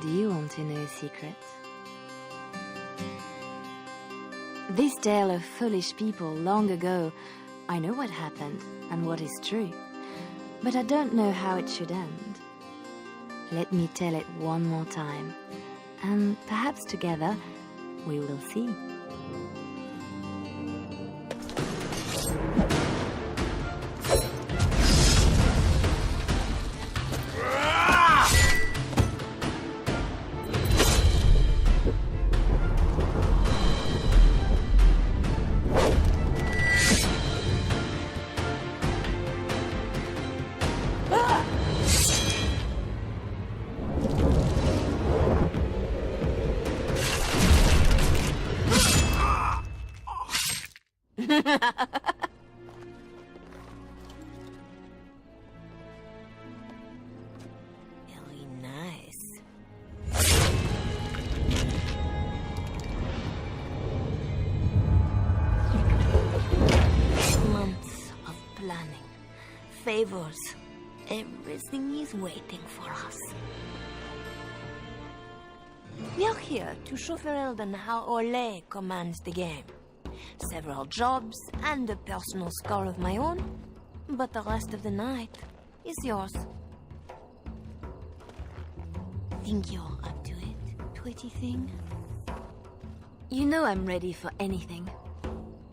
Do you want to know a secret? This tale of foolish people long ago, I know what happened and what is true, but I don't know how it should end. Let me tell it one more time, and perhaps together we will see. Very nice. Months of planning, favors, everything is waiting for us. We are here to show Ferelden how Ole commands the game. Several jobs and a personal score of my own, but the rest of the night is yours. Think you're up to it, pretty thing? You know I'm ready for anything.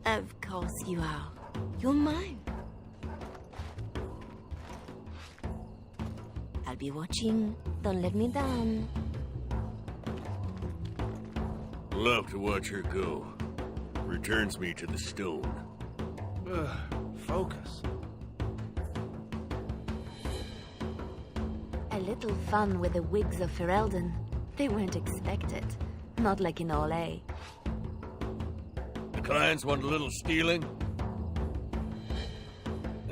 Of course you are. You're mine. I'll be watching. Don't let me down. Love to watch her go. Returns me to the stone. Focus. A little fun with the wigs of Ferelden. They won't expect it. Not like in Ole. The clients want a little stealing?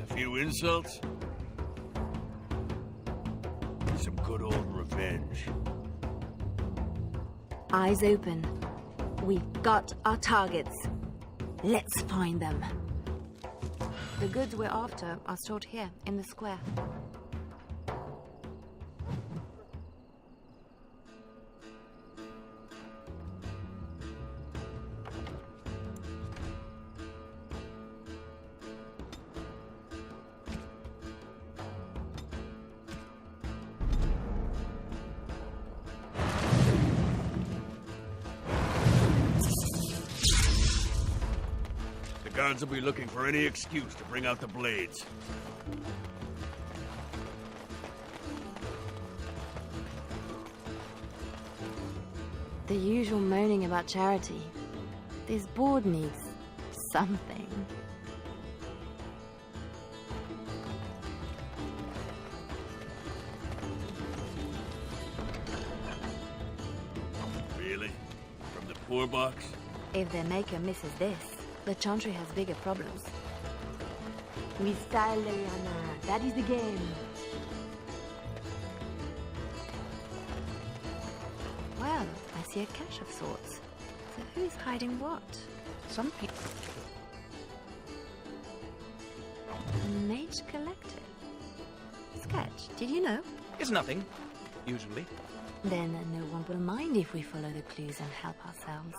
A few insults? Some good old revenge. Eyes open. We've got our targets. Let's find them. The goods we're after are stored here, in the square. The guards will be looking for any excuse to bring out the blades. The usual moaning about charity. This board needs something. Really? From the poor box? If their maker misses this, the Chantry has bigger problems. With style, Leliana. That is the game. Well, I see a cache of sorts. So who's hiding what? Some people... A mage collective. Sketch, did you know? It's nothing, usually. Then no one will mind if we follow the clues and help ourselves.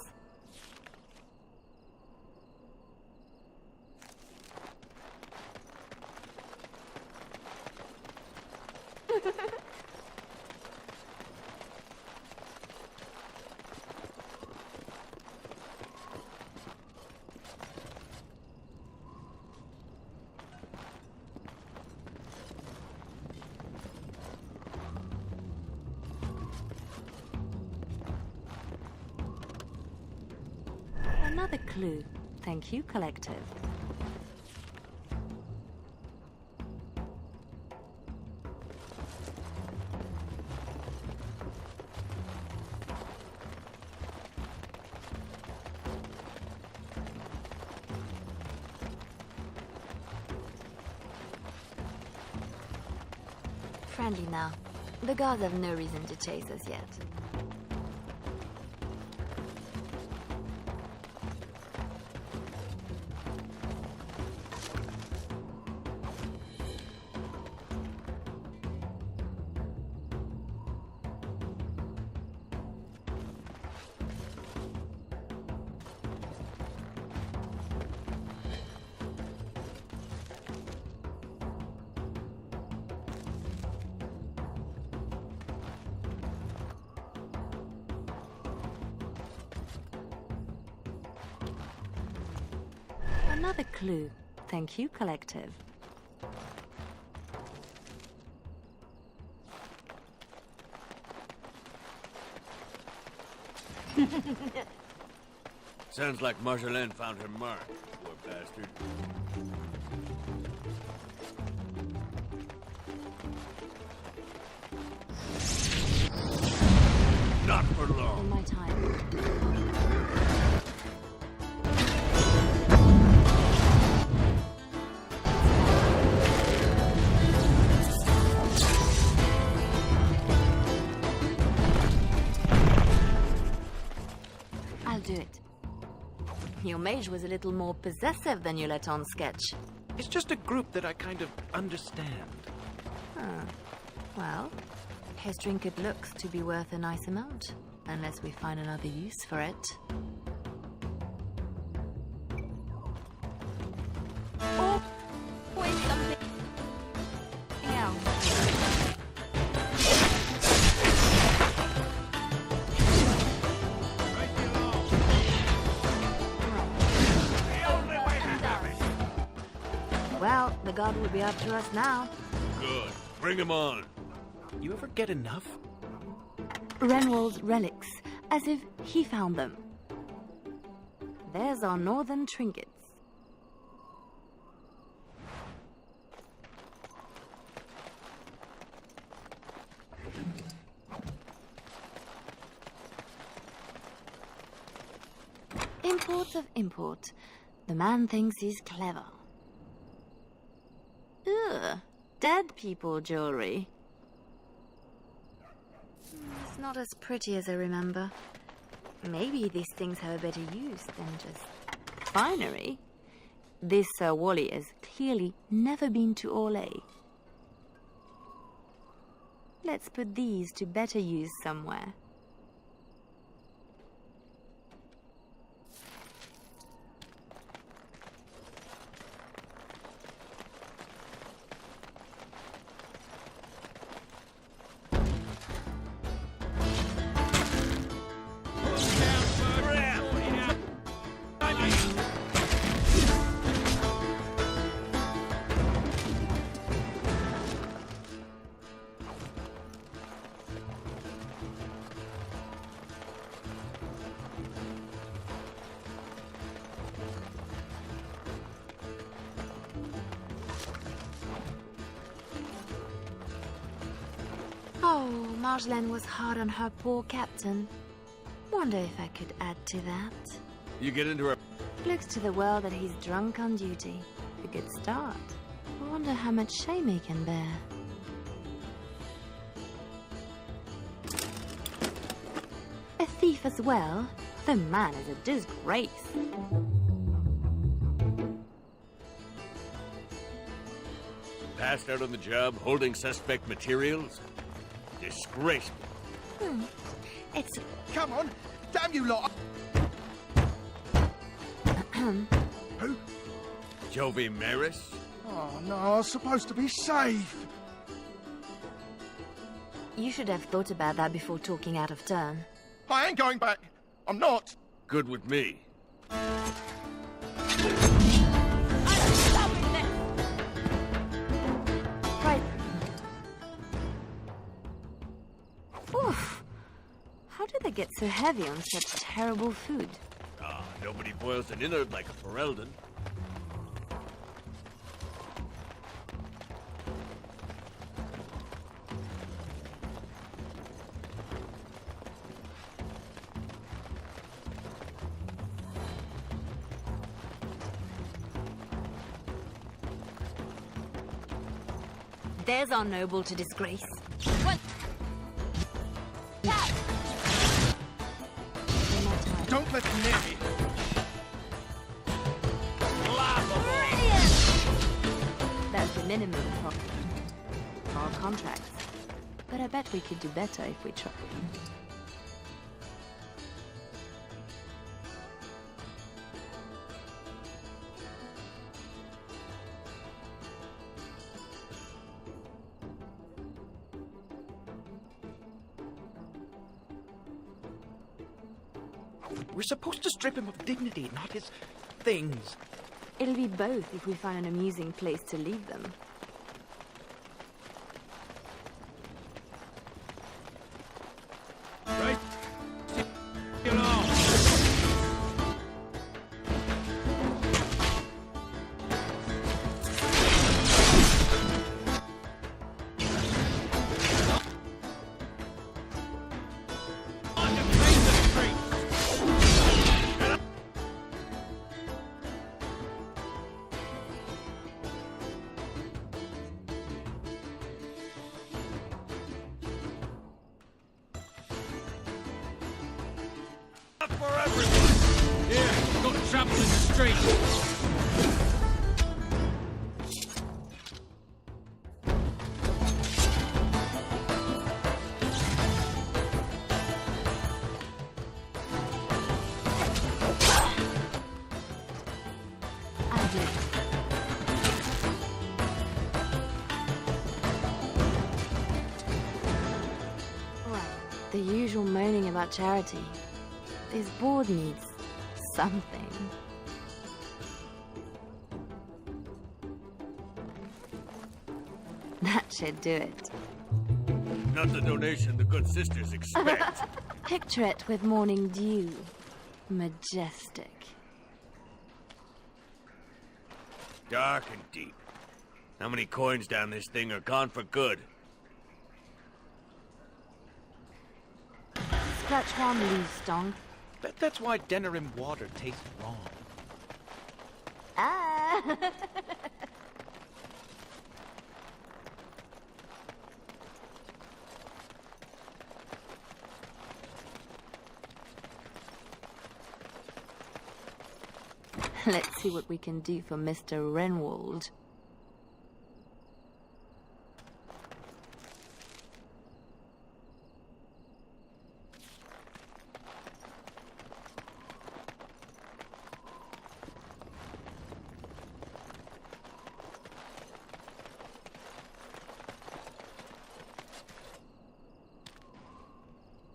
Another clue. Thank you, collective. Friendly now. The guards have no reason to chase us yet. Another clue. Thank you, Collective. Sounds like Marjolaine found her mark, poor bastard. Not for long. In my time. I'll do it. Your mage was a little more possessive than you let on sketch. It's just a group that I kind of understand. Huh. Well, his trinket looks to be worth a nice amount, unless we find another use for it. Oh, wait, something else. Well, the god will be after us now. Good. Bring him on. You ever get enough? Renwald's relics, as if he found them. There's our northern trinkets. Import of import. The man thinks he's clever. Ugh, dead people jewelry. It's not as pretty as I remember. Maybe these things have a better use than just finery. This Sir Wally has clearly never been to Orlais. Let's put these to better use somewhere. Oh, Marjolaine was hard on her poor captain. Wonder if I could add to that. You get into her... Looks to the world that he's drunk on duty. A good start. I wonder how much shame he can bear. A thief as well? The man is a disgrace. Passed out on the job, holding suspect materials? Disgraceful. It's... Come on! Damn you lot! Who? Jovi Maris? Oh no, I was supposed to be safe! You should have thought about that before talking out of turn. I ain't going back! I'm not! Good with me. Right. Oof. How do they get so heavy on such terrible food? Ah, nobody boils an innard like a Ferelden. There's our noble to disgrace. Don't let them near me! That's the minimum for our contracts. But I bet we could do better if we tried. We're supposed to strip him of dignity, not his things. It'll be both if we find an amusing place to leave them. Right. Get on. For everyone! Here, go to travel in the street! I'll do it. Right, the usual moaning about charity. This board needs something. That should do it. Not the donation the good sisters expect. Picture it with morning dew. Majestic. Dark and deep. How many coins down this thing are gone for good? Scratch one loose, Dong. Bet that's why Denerim water tastes wrong. Ah! Let's see what we can do for Mr. Renwald.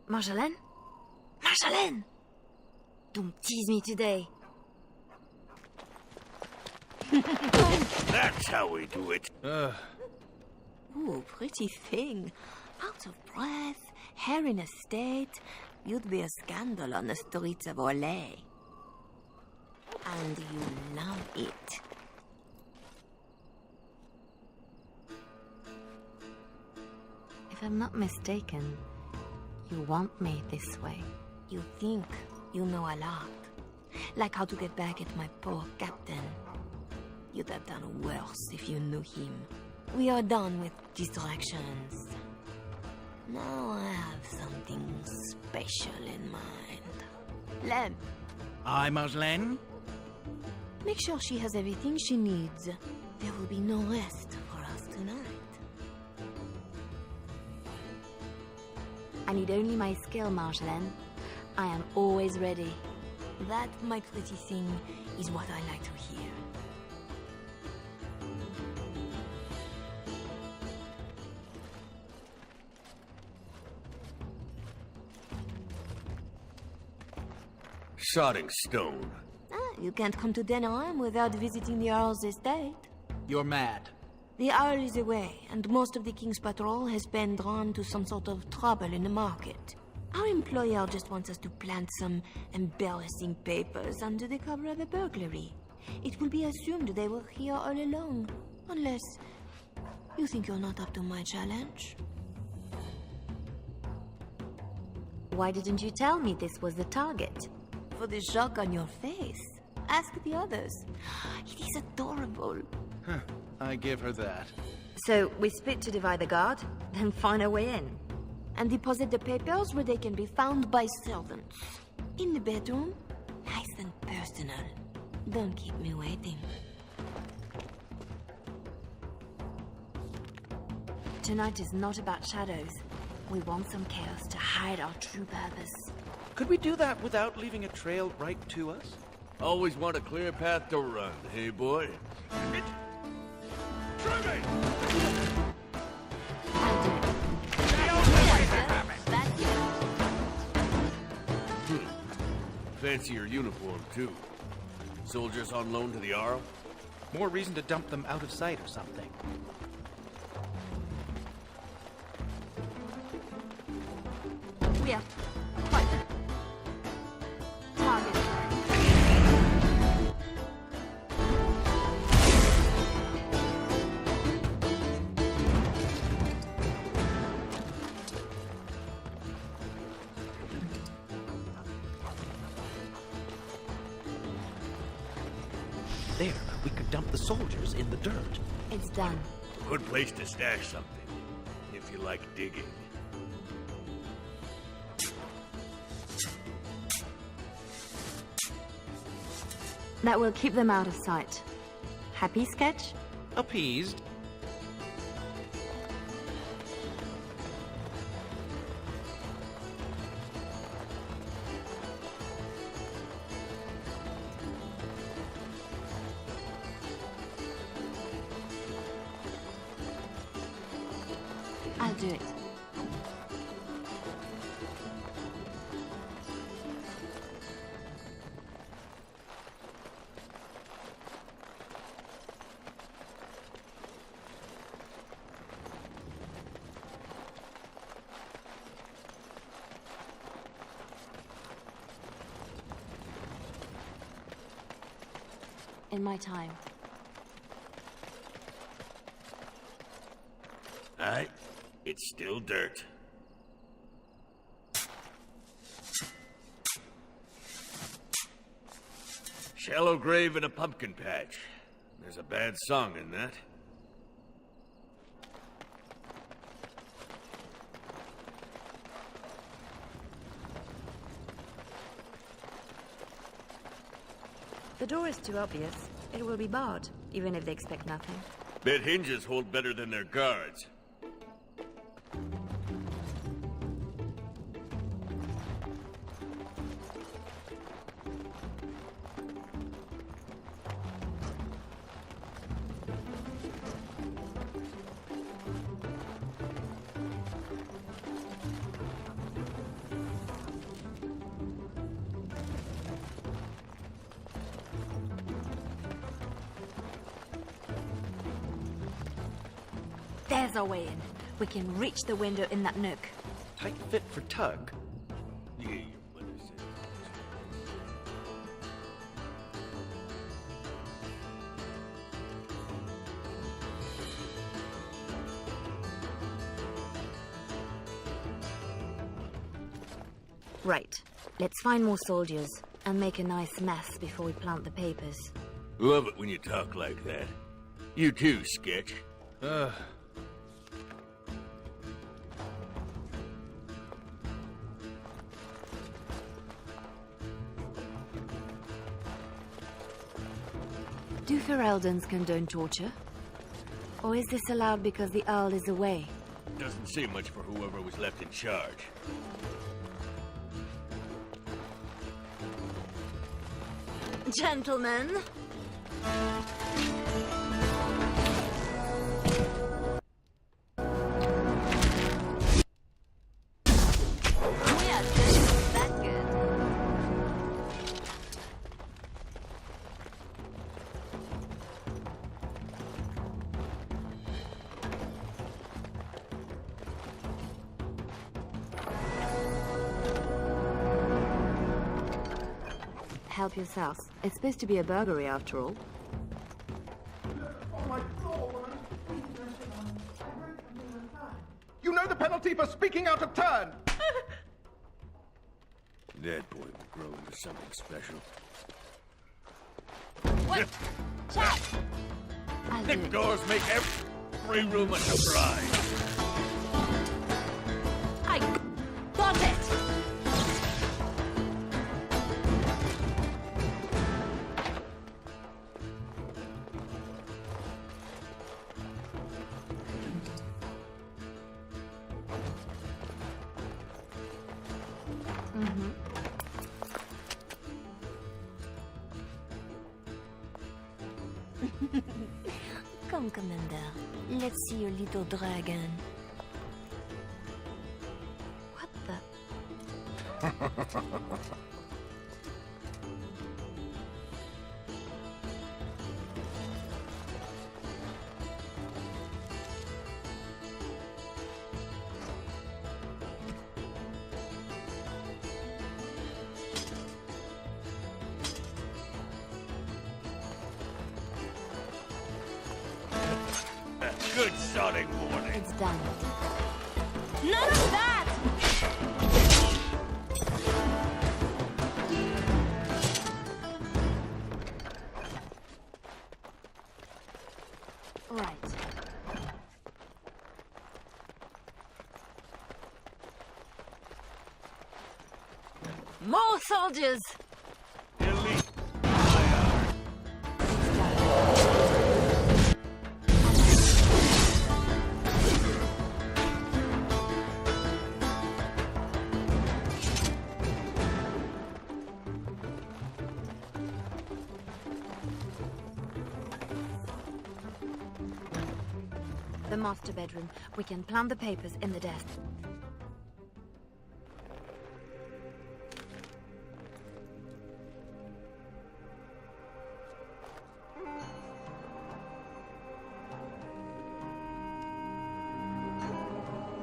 Marjolaine? Marjolaine! Don't tease me today. That's how we do it. Ooh, pretty thing. Out of breath, hair in a state. You'd be a scandal on the streets of Orlais. And you love it. If I'm not mistaken, you want me this way. You think you know a lot. Like how to get back at my poor captain. You'd have done worse if you knew him. We are done with distractions. Now I have something special in mind. Lem, Aye, Marjolaine? make sure she has everything she needs. There will be no rest for us tonight. I need only my skill, Marjolaine. I am always ready. That, my pretty thing, is what I like to hear. Sodding stone. You can't come to Denerim without visiting the Earl's estate. You're mad. The Earl is away, and most of the King's patrol has been drawn to some sort of trouble in the market. Our employer just wants us to plant some embarrassing papers under the cover of a burglary. It will be assumed they were here all along, unless you think you're not up to my challenge. Why didn't you tell me this was the target? For the shock on your face. Ask the others. It is adorable. I give her that. So we split to divide the guard, then find a way in. And deposit the papers where they can be found by servants. In the bedroom, nice and personal. Don't keep me waiting. Tonight is not about shadows. We want some chaos to hide our true purpose. Could we do that without leaving a trail right to us? Always want a clear path to run, hey boy? I'll do it. Fancy your uniform, too. soldiers on loan to the Arl? More reason to dump them out of sight or something. We are quite target. There, we could dump the soldiers in the dirt. It's done. Good place to stash something, if you like digging. That will keep them out of sight. Happy, Sketch? Appeased. I'll do it. In my time. Aye, it's still dirt. Shallow grave in a pumpkin patch. There's a bad song in that. The door is too obvious. It will be barred, even if they expect nothing. Bet hinges hold better than their guards. There's our way in. We can reach the window in that nook. Tight fit for Tug. Yeah, your mother said. Right. Let's find more soldiers and make a nice mess before we plant the papers. Love it when you talk like that. You too, Sketch. Do Fereldans condone torture? Or is this allowed because the Earl is away? Doesn't say much for whoever was left in charge. Gentlemen! Yeah, this is that good. Help yourselves. It's supposed to be a burglary after all. Oh my God! You know the penalty for speaking out of turn! That boy will grow into something special. What? Jack! I'll do Thick it. doors make every room a surprise. I got it! Come, Commander. Let's see your little dragon. What the? More soldiers! Elite. The master bedroom. We can plant the papers in the desk.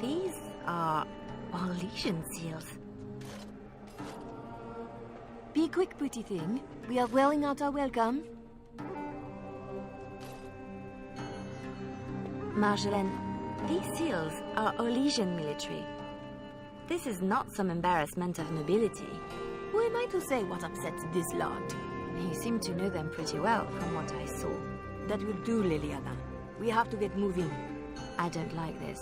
These are Orlesian seals. Be quick, pretty thing. We are wearing out our welcome. Marjolaine, these seals are Orlesian military. This is not some embarrassment of nobility. Who am I to say what upsets this lot? You seem to know them pretty well from what I saw. That will do, Leliana. We have to get moving. I don't like this.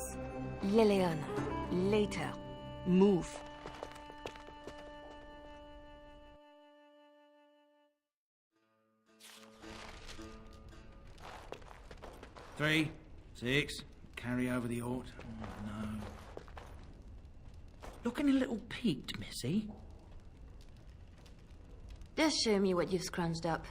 Leliana, later. Move. Three, 6, carry over the ort. Oh, no. Looking a little peaked, Missy. Just show me what you've scrunched up.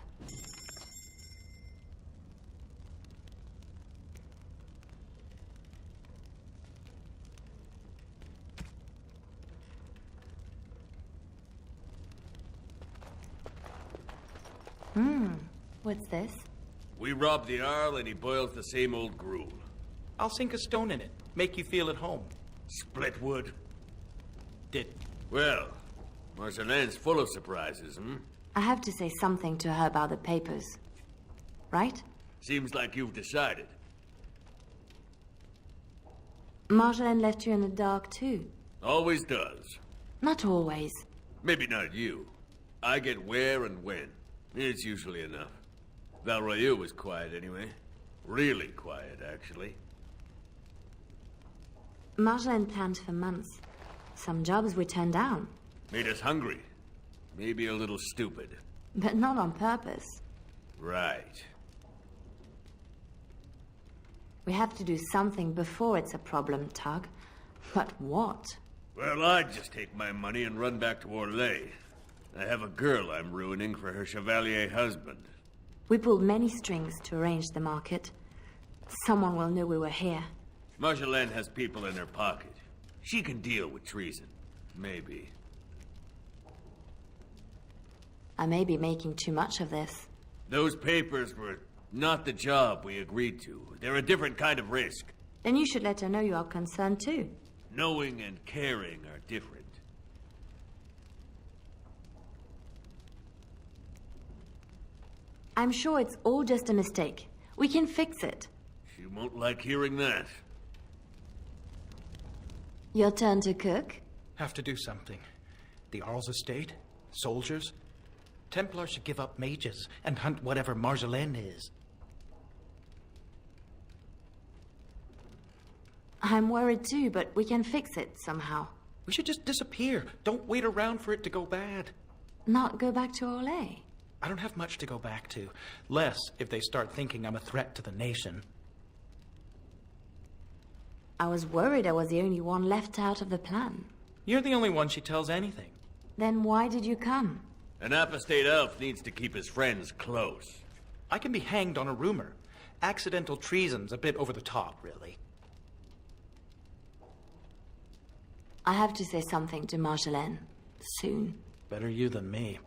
What's this? We rob the Arl and he boils the same old gruel. I'll sink a stone in it. Make you feel at home. Split wood. Did. Well, Marjolaine's full of surprises, hmm? I have to say something to her about the papers. Right? Seems like you've decided. Marjolaine left you in the dark too. Always does. Not always. Maybe not you. I get where and when. It's usually enough. Valroyu was quiet anyway. Really quiet, actually. Marjolaine planned for months. Some jobs we turned down. Made us hungry. Maybe a little stupid. But not on purpose. Right. We have to do something before it's a problem, Tug. But what? Well, I'd just take my money and run back to Orlais. I have a girl I'm ruining for her Chevalier husband. We pulled many strings to arrange the market. Someone will know we were here. Marjolaine has people in her pocket. She can deal with treason. Maybe. I may be making too much of this. Those papers were not the job we agreed to. They're a different kind of risk. Then you should let her know you are concerned too. Knowing and caring are different. I'm sure it's all just a mistake. We can fix it. She won't like hearing that. Your turn to cook? Have to do something. The Arl's estate, soldiers. Templar should give up mages and hunt whatever Marjolaine is. I'm worried too, but we can fix it somehow. We should just disappear. Don't wait around for it to go bad. Not go back to Orlais. I don't have much to go back to. Less if they start thinking I'm a threat to the nation. I was worried I was the only one left out of the plan. You're the only one she tells anything. Then why did you come? An apostate elf needs to keep his friends close. I can be hanged on a rumor. Accidental treason's a bit over the top, really. I have to say something to Marjolaine. Soon. Better you than me.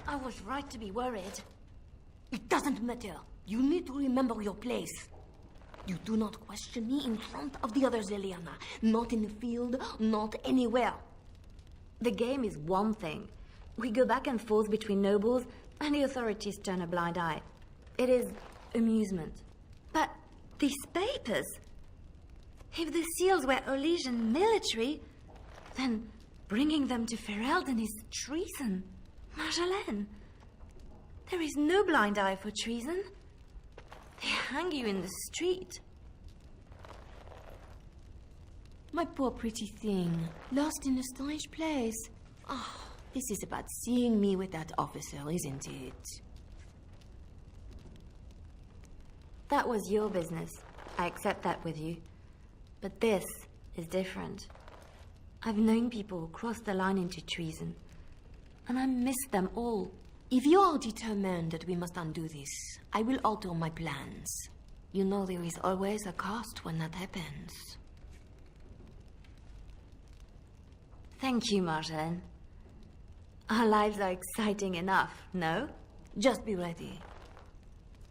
I was right to be worried. It doesn't matter. You need to remember your place. You do not question me in front of the others, Leliana. Not in the field, not anywhere. The game is one thing. We go back and forth between nobles, and the authorities turn a blind eye. It is amusement. But these papers... If the seals were Olesian military, then bringing them to Ferelden is treason. Marjolaine, there is no blind eye for treason. They hang you in the street. My poor pretty thing, lost in a strange place. Ah, this is about seeing me with that officer, isn't it? That was your business. I accept that with you. But this is different. I've known people who crossed the line into treason, and I miss them all. If you are determined that we must undo this, I will alter my plans. You know there is always a cost when that happens. Thank you, Marjolaine. Our lives are exciting enough, no? Just be ready.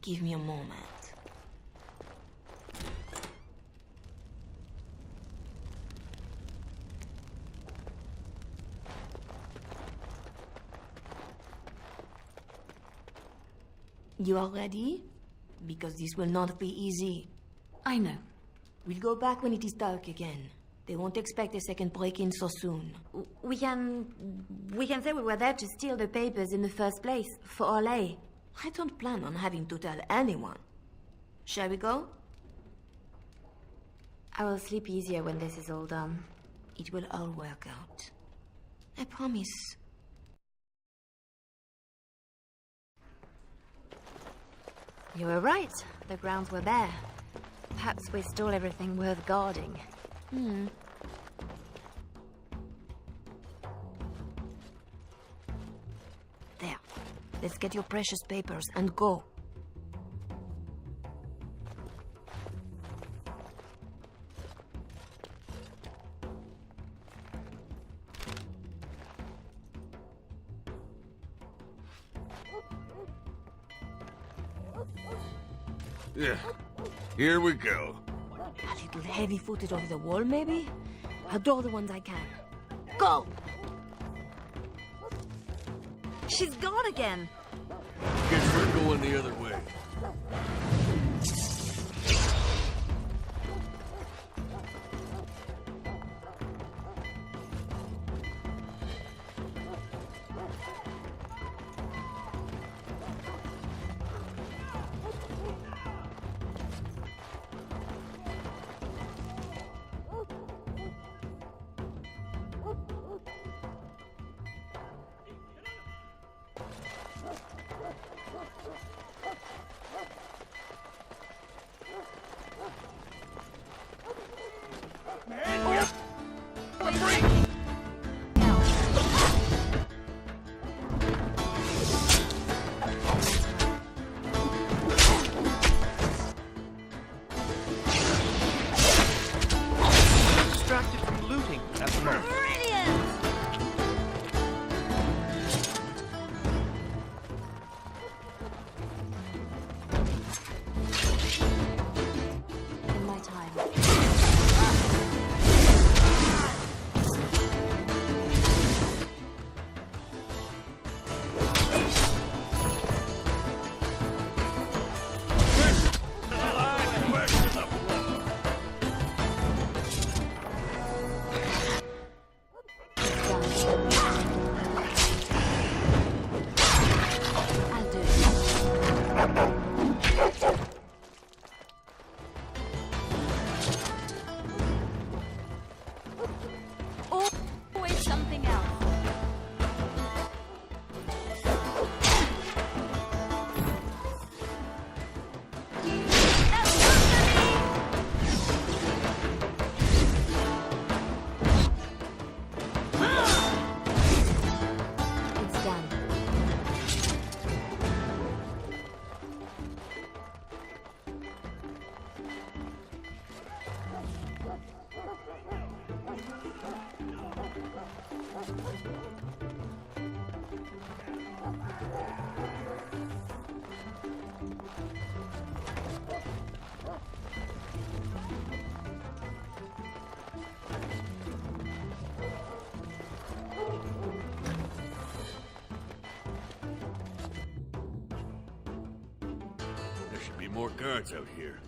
Give me a moment. You are ready? Because this will not be easy. I know. We'll go back when it is dark again. They won't expect a second break-in so soon. We can say we were there to steal the papers in the first place, for Orlais. I don't plan on having to tell anyone. Shall we go? I will sleep easier when this is all done. It will all work out. I promise. You were right. The grounds were there. Perhaps we stole everything worth guarding. There. Let's get your precious papers and go. Yeah. Here we go. A little heavy-footed over the wall, maybe? I'll draw the ones I can. Go! She's gone again. Guess we're going the other way. Distracted from looting at the moment. In my time. I'll do it. Always something else. It's done. There should be more guards out here.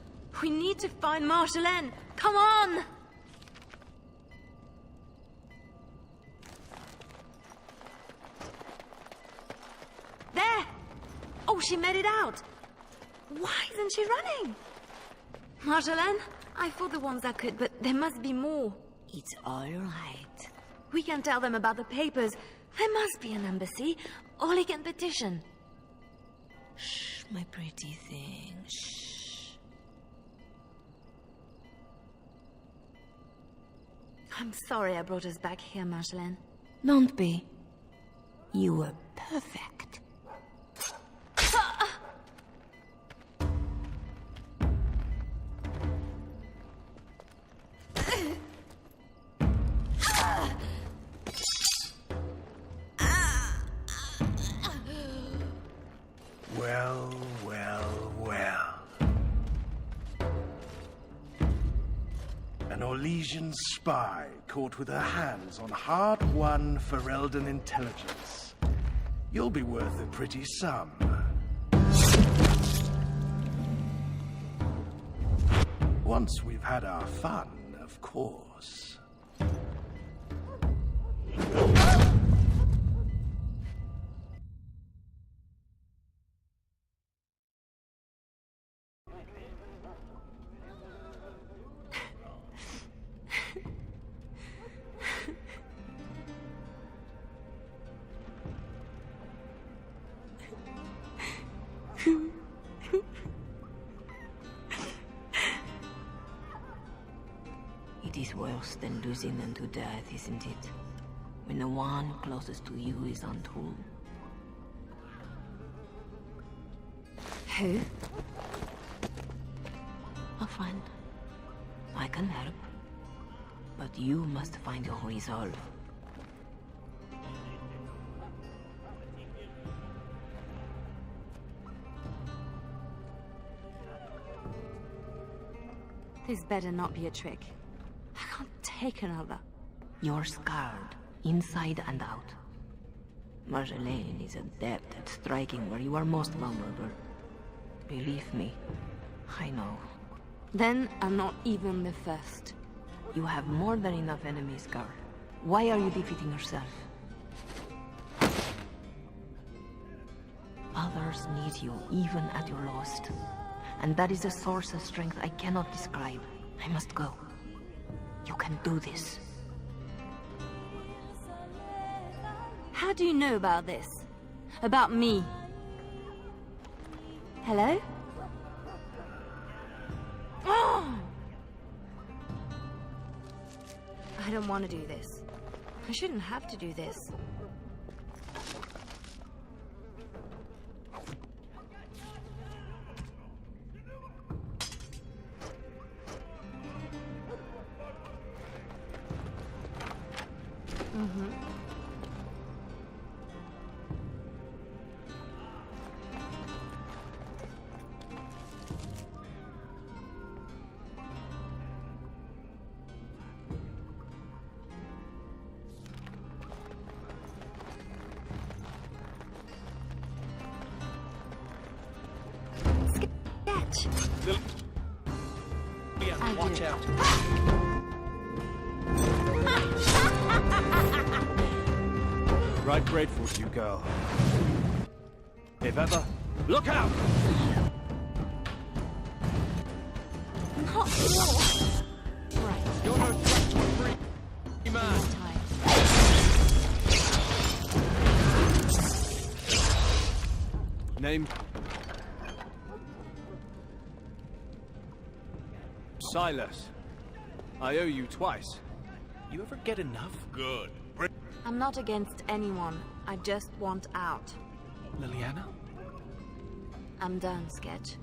We need to find Marjolaine. Come on! There! Oh, she made it out! Why isn't she running? Marjolaine, I fought the ones that could, but there must be more. It's all right. We can tell them about the papers. There must be an embassy, or they can petition. Shh, my pretty thing, shh. I'm sorry I brought us back here, Marjolaine. Don't be. You were perfect. Well, well, well. An Orlesian spy caught with her hands on hard-won Ferelden intelligence. You'll be worth a pretty sum. Once we've had our fun, of course. It is worse than losing them to death, isn't it? When the one closest to you is untold. Who? A friend. I can help. But you must find your resolve. This better not be a trick. I can't take another. You're scarred, inside and out. Marjolaine is adept at striking where you are most vulnerable. Believe me, I know. Then I'm not even the first. You have more than enough enemies, girl. Why are you defeating yourself? Others need you, even at your lowest. And that is a source of strength I cannot describe. I must go. You can do this. How do you know about this? About me? Hello? Oh! I don't want to do this. I shouldn't have to do this. Sketch. Leliana, watch out. Right grateful to you, girl. If ever, look out! Not war. Right. You're no threat to a free man. Time. Name? Silas. I owe you twice. You ever get enough? Good. I'm not against anyone. I just want out. Leliana? I'm done, Sketch.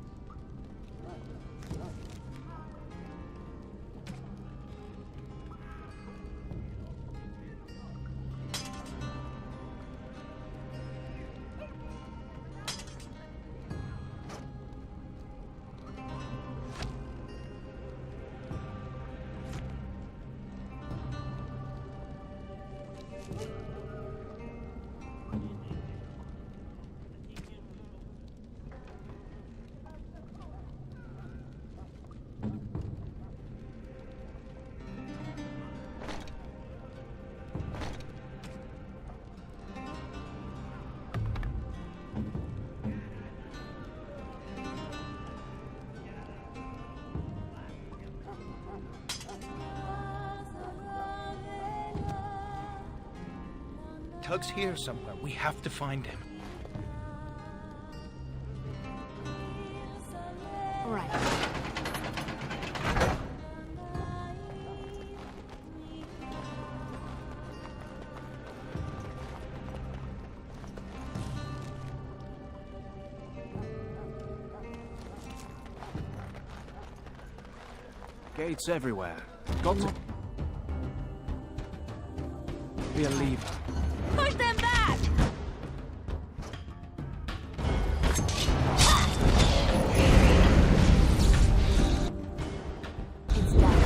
Tug's here somewhere. We have to find him. Right. Gates everywhere. Got to be a lever. Push them back! It's done.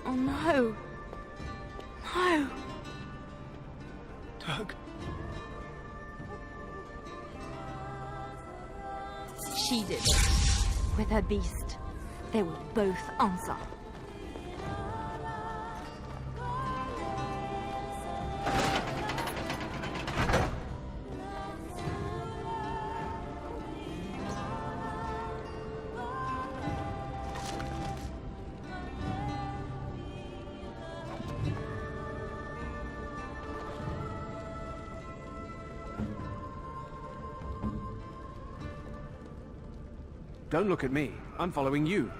Oh no. No. Tug. She did it. With her beast. They will both answer. Don't look at me. I'm following you.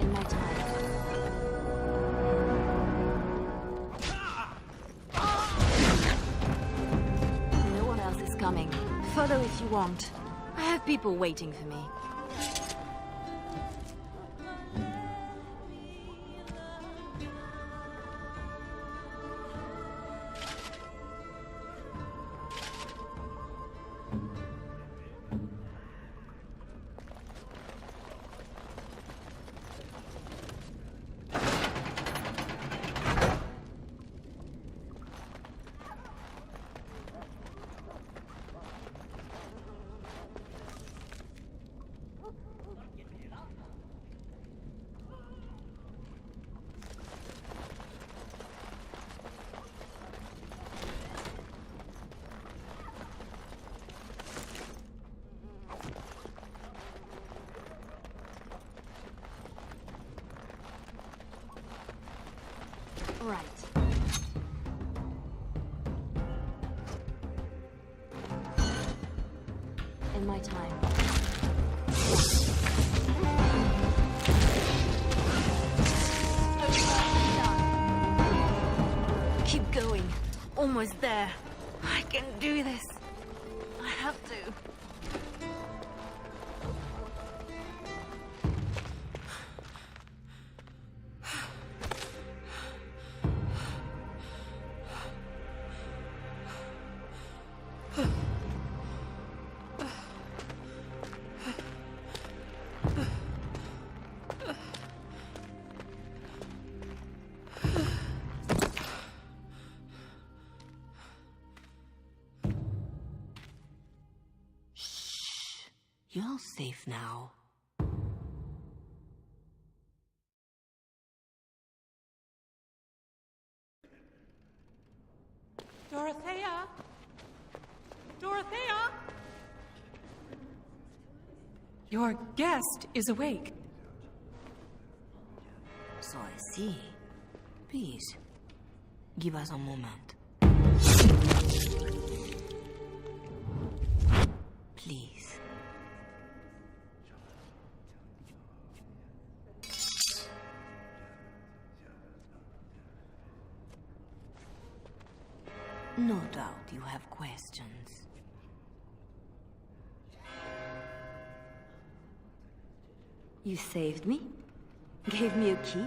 In my time. In my time. No one else is coming. Follow if you want. I have people waiting for me. Right. In my time. Keep going. Almost there. I can do this. I have to. You're safe now. Dorothea? Dorothea? Your guest is awake. So I see. Please, give us a moment. Please. No doubt you have questions. You saved me? Gave me a key?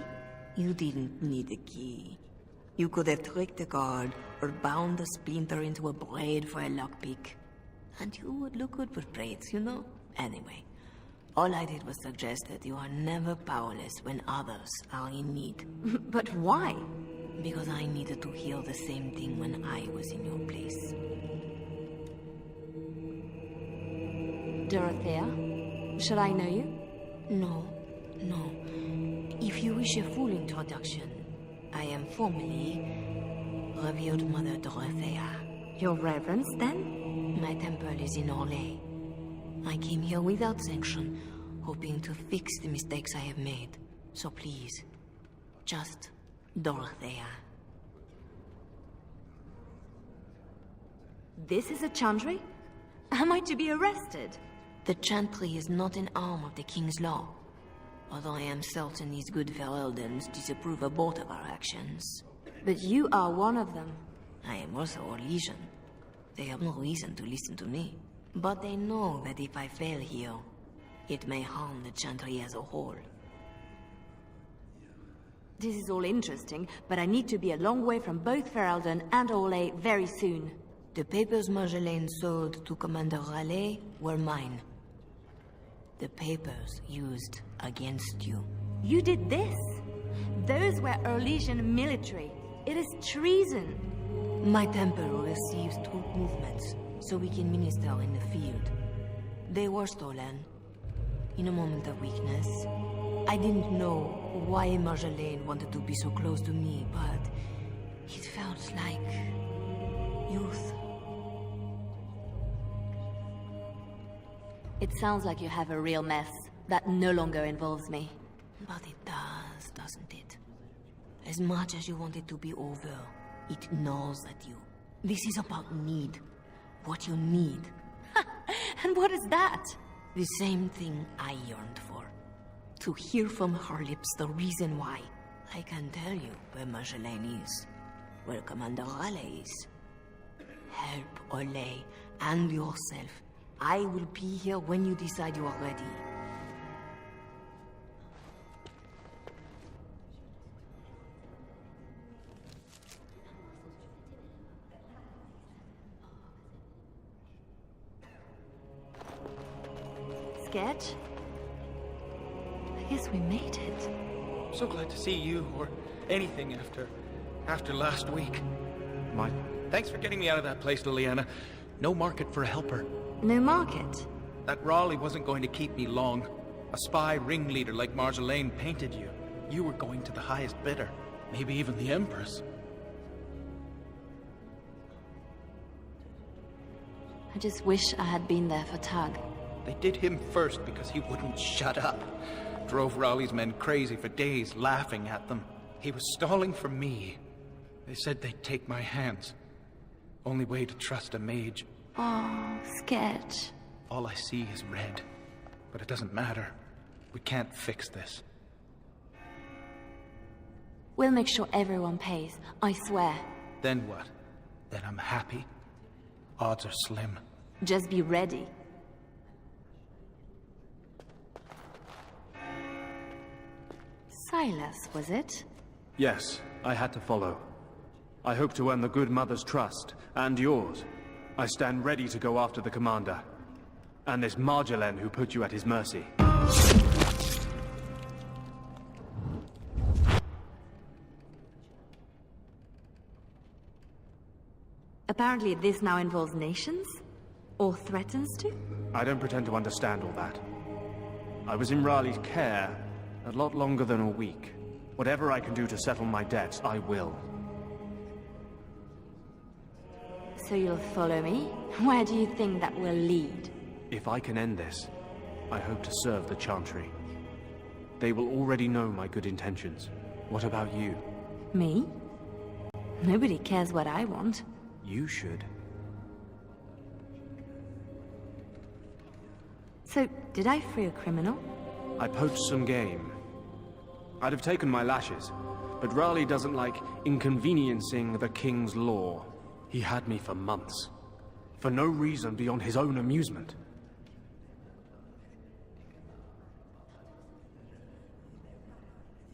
You didn't need a key. You could have tricked the guard or bound the splinter into a blade for a lockpick. And you would look good with braids, you know? Anyway, all I did was suggest that you are never powerless when others are in need. But why? Because I needed to hear the same thing when I was in your place. Dorothea? Should I know you? No. If you wish a full introduction, I am formally Revered Mother Dorothea. Your Reverence, then? My temple is in Orlais. I came here without sanction, hoping to fix the mistakes I have made. So please, just Dorothea. This is a chantry? Am I to be arrested? The chantry is not an arm of the king's law, although I am certain these good Fereldans disapprove of both of our actions. But you are one of them. I am also a legion. They have no reason to listen to me. But they know that if I fail here, it may harm the chantry as a whole. This is all interesting, but I need to be a long way from both Ferelden and Orlais very soon. The papers Marjolaine sold to Commander Raleigh were mine. The papers used against you. You did this? Those were Orlesian military. It is treason. My temple receives troop movements, so we can minister in the field. They were stolen. In a moment of weakness. I didn't know why Marjolaine wanted to be so close to me, but it felt like youth. It sounds like you have a real mess that no longer involves me. But it does, doesn't it? As much as you want it to be over, it gnaws at you. This is about need. What you need. And what is that? The same thing I yearned for. To hear from her lips the reason why. I can tell you where Marjolaine is. Where Commander Raleigh is. Help Orlais and yourself. I will be here when you decide you are ready. Sketch? I guess we made it. So glad to see you, or anything after last week. Thanks for getting me out of that place, Leliana. No market for a helper. No market? That Raleigh wasn't going to keep me long. A spy ringleader like Marjolaine painted you. You were going to the highest bidder. Maybe even the Empress. I just wish I had been there for Tug. They did him first because he wouldn't shut up. Drove Raleigh's men crazy for days, laughing at them. He was stalling for me. They said they'd take my hands. Only way to trust a mage. Oh, Sketch. All I see is red. But it doesn't matter. We can't fix this. We'll make sure everyone pays, I swear. Then what? Then I'm happy? Odds are slim. Just be ready. Silas, was it? Yes, I had to follow. I hope to earn the good mother's trust, and yours. I stand ready to go after the commander. And this Marjolaine who put you at his mercy. Apparently this now involves nations? Or threatens to? I don't pretend to understand all that. I was in Raleigh's care a lot longer than a week. Whatever I can do to settle my debts, I will. So you'll follow me? Where do you think that will lead? If I can end this, I hope to serve the Chantry. They will already know my good intentions. What about you? Me? Nobody cares what I want. You should. So, did I free a criminal? I poached some game. I'd have taken my lashes, but Raleigh doesn't like inconveniencing the King's law. He had me for months, for no reason beyond his own amusement.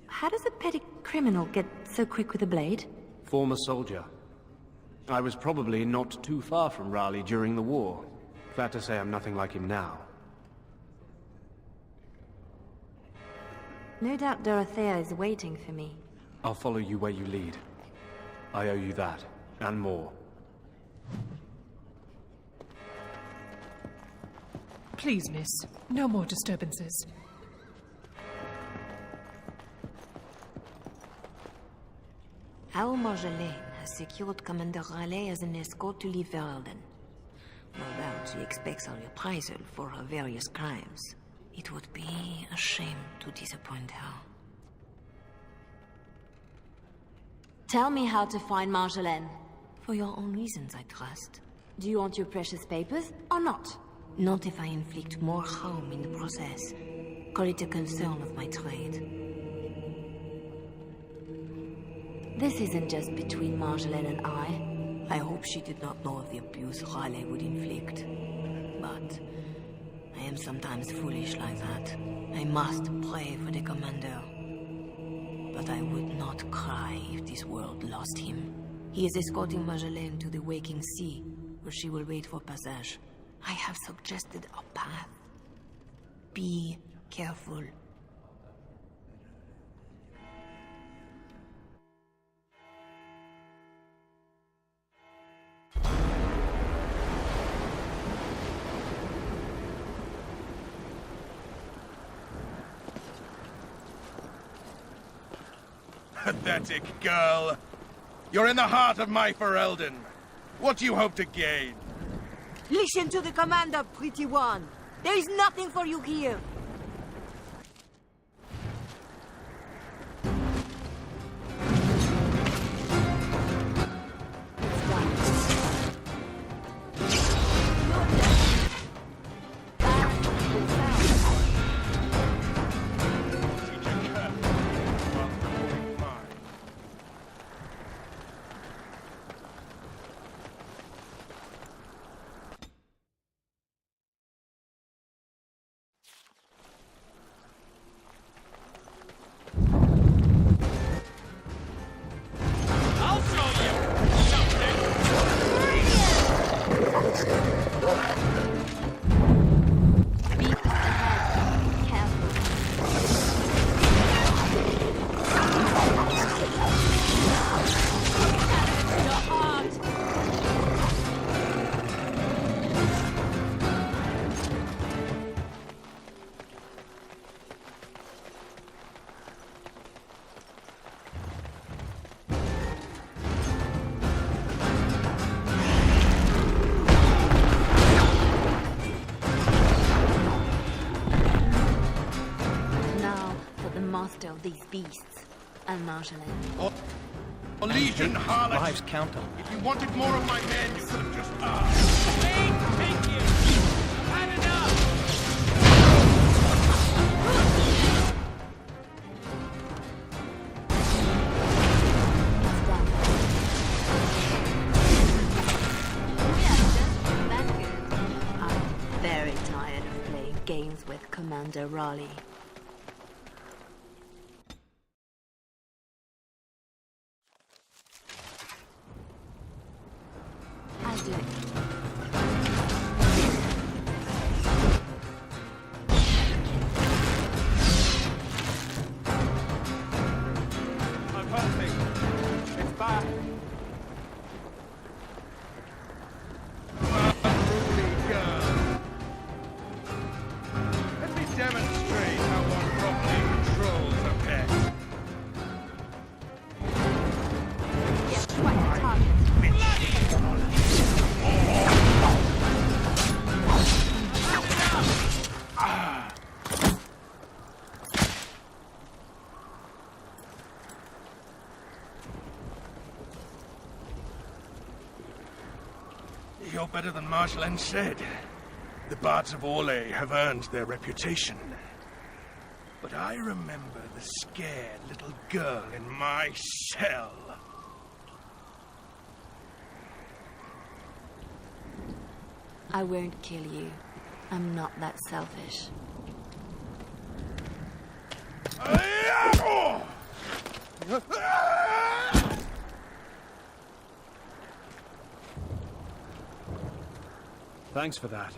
How does a petty criminal get so quick with a blade? Former soldier. I was probably not too far from Raleigh during the war. Glad to say I'm nothing like him now. No doubt Dorothea is waiting for me. I'll follow you where you lead. I owe you that, and more. Please, miss. No more disturbances. Our Marjolaine has secured Commander Raleigh as an escort to leave Ferelden. No doubt she expects a reprisal for her various crimes. It would be a shame to disappoint her. Tell me how to find Marjolaine. For your own reasons, I trust. Do you want your precious papers, or not? Not if I inflict more harm in the process. Call it a concern of my trade. This isn't just between Marjolaine and I. I hope she did not know of the abuse Raleigh would inflict. But I am sometimes foolish like that. I must pray for the commander. But I would not cry if this world lost him. He is escorting Marjolaine to the waking sea, where she will wait for passage. I have suggested a path. Be careful. Pathetic girl. You're in the heart of my Ferelden. What do you hope to gain? Listen to the commander, pretty one. There is nothing for you here. Of these beasts and Marjolaine. A legion, harlot! Lives count on. If you wanted more of my men, you could have just asked. Wait! Thank you! I've had enough! That's good. I'm very tired of playing games with Commander Raleigh. I'll do it. I'm perfect. It's back. Unruly girl. you're better than Marjolaine said. The bards of Orlais have earned their reputation. But I remember the scared little girl in my cell. I won't kill you. I'm not that selfish. Thanks for that.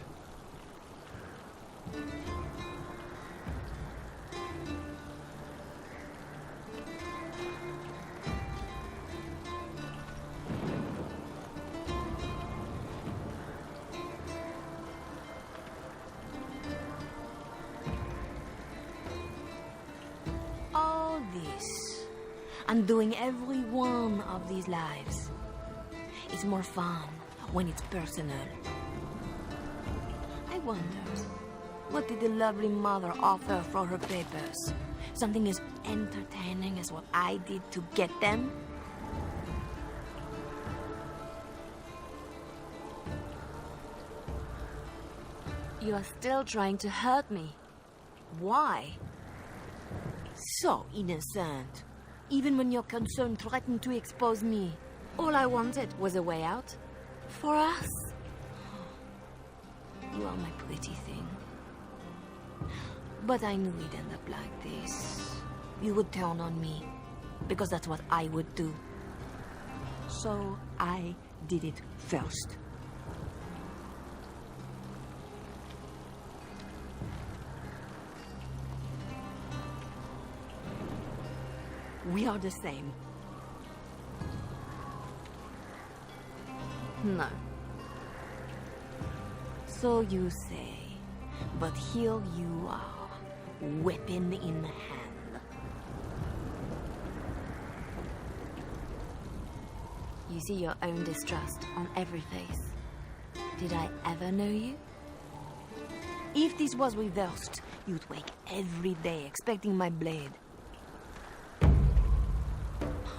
All this, and doing every one of these lives, is more fun when it's personal. I wonder, what did the lovely mother offer for her papers? Something as entertaining as what I did to get them? You are still trying to hurt me. Why? So innocent. Even when your concern threatened to expose me. All I wanted was a way out. For us. You are my pretty thing. But I knew we'd end up like this. You would turn on me, because that's what I would do. So I did it first. We are the same. No. So you say, but here you are, weapon in hand. You see your own distrust on every face. Did I ever know you? If this was reversed, you'd wake every day expecting my blade.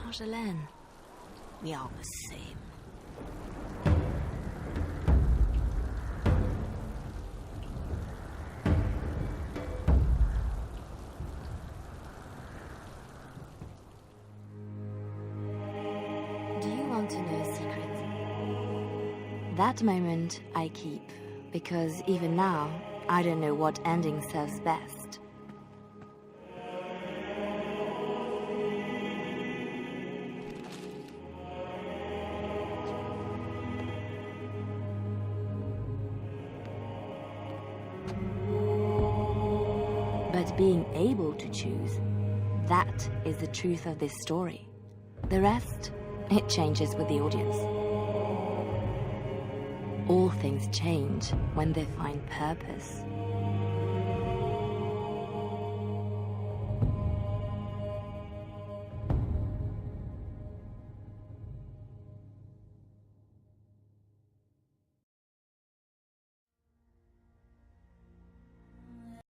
Marjolaine. We are the same. Do you want to know a secret? That moment I keep, because even now, I don't know what ending serves best. But being able to choose, that is the truth of this story. The rest, it changes with the audience. All things change when they find purpose.